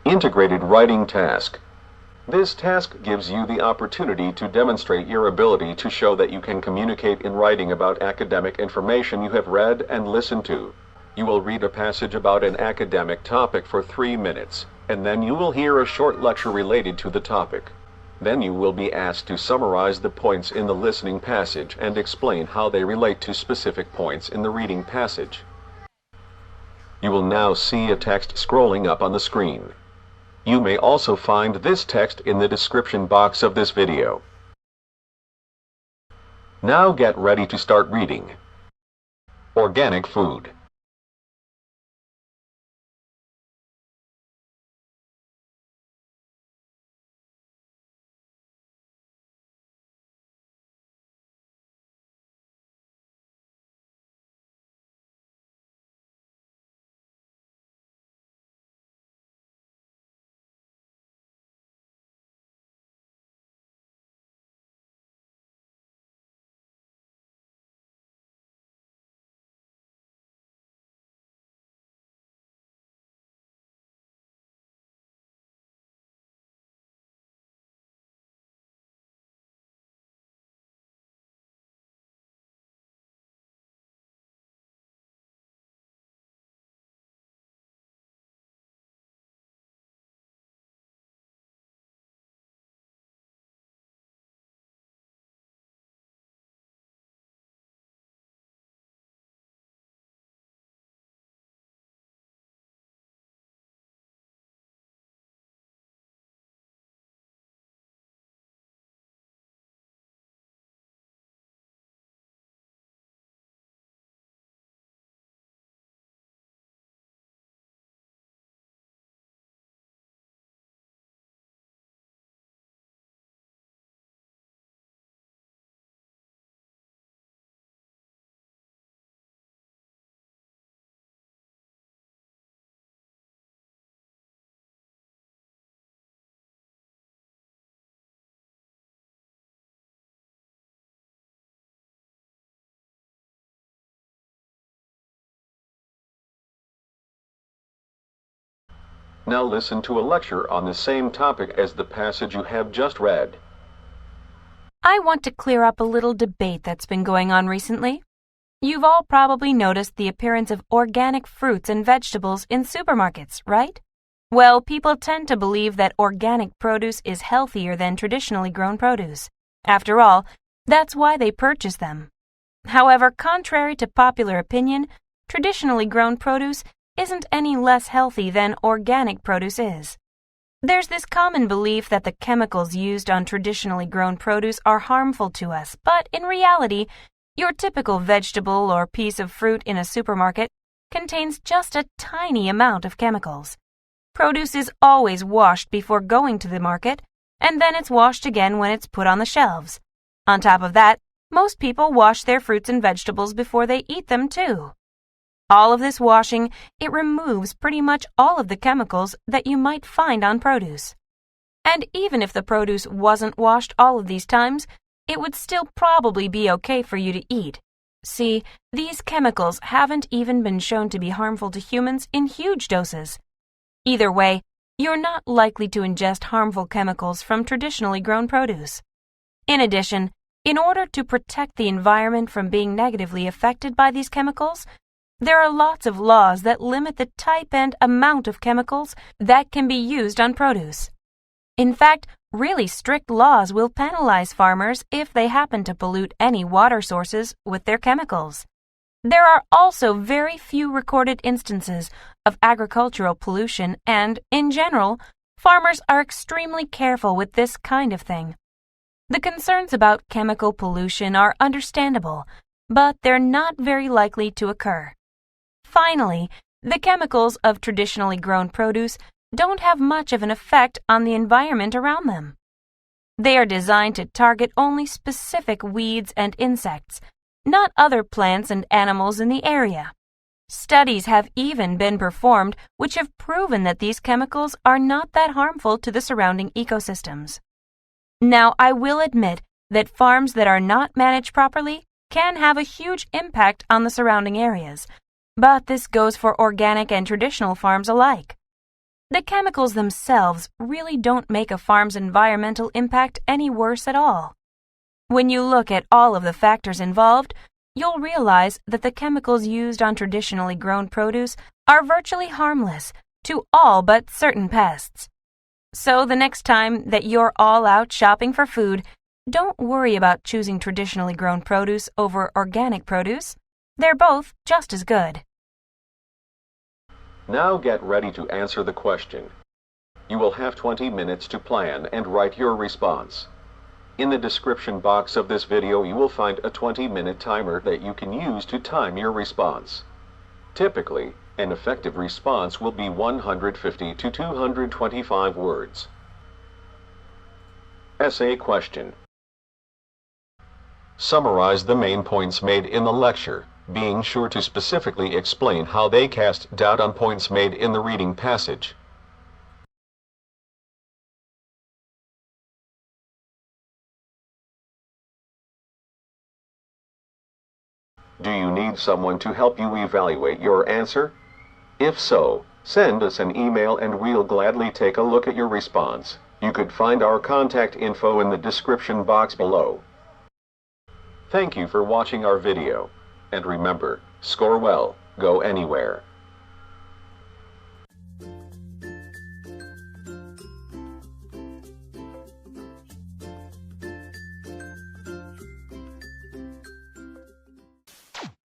Integrated writing task. This task gives you the opportunity to demonstrate your ability to show that you can communicate in writing about academic information you have read and listened to. You will read a passage about an academic topic for 3 minutes, and then you will hear a short lecture related to the topic. Then you will be asked to summarize the points in the listening passage and explain how they relate to specific points in the reading passage. You will now see a text scrolling up on the screen. You may also find this text in the description box of this video. Now get ready to start reading. Organic food. Now listen to a lecture on the same topic as the passage you have just read. I want to clear up a little debate that's been going on recently. You've all probably noticed the appearance of organic fruits and vegetables in supermarkets, right? Well, people tend to believe that organic produce is healthier than traditionally grown produce. After all, that's why they purchase them. However, contrary to popular opinion, traditionally grown produce isn't any less healthy than organic produce is. There's this common belief that the chemicals used on traditionally grown produce are harmful to us, but in reality, your typical vegetable or piece of fruit in a supermarket contains just a tiny amount of chemicals. Produce is always washed before going to the market, and then it's washed again when it's put on the shelves. On top of that, most people wash their fruits and vegetables before they eat them too. All of this washing, it removes pretty much all of the chemicals that you might find on produce. And even if the produce wasn't washed all of these times, it would still probably be okay for you to eat. See, these chemicals haven't even been shown to be harmful to humans in huge doses. Either way, you're not likely to ingest harmful chemicals from traditionally grown produce. In addition, in order to protect the environment from being negatively affected by these chemicals, there are lots of laws that limit the type and amount of chemicals that can be used on produce. In fact, really strict laws will penalize farmers if they happen to pollute any water sources with their chemicals. There are also very few recorded instances of agricultural pollution, and, in general, farmers are extremely careful with this kind of thing. The concerns about chemical pollution are understandable, but they're not very likely to occur. Finally, the chemicals of traditionally grown produce don't have much of an effect on the environment around them. They are designed to target only specific weeds and insects, not other plants and animals in the area. Studies have even been performed which have proven that these chemicals are not that harmful to the surrounding ecosystems. Now, I will admit that farms that are not managed properly can have a huge impact on the surrounding areas, but this goes for organic and traditional farms alike. The chemicals themselves really don't make a farm's environmental impact any worse at all. When you look at all of the factors involved, you'll realize that the chemicals used on traditionally grown produce are virtually harmless to all but certain pests. So the next time that you're all out shopping for food, don't worry about choosing traditionally grown produce over organic produce. They're both just as good. Now get ready to answer the question. You will have 20 minutes to plan and write your response. In the description box of this video, you will find a 20-minute timer that you can use to time your response. Typically, an effective response will be 150 to 225 words. Essay question. Summarize the main points made in the lecture, being sure to specifically explain how they cast doubt on points made in the reading passage. Do you need someone to help you evaluate your answer? If so, send us an email and we'll gladly take a look at your response. You could find our contact info in the description box below. Thank you for watching our video. And remember, score well, go anywhere.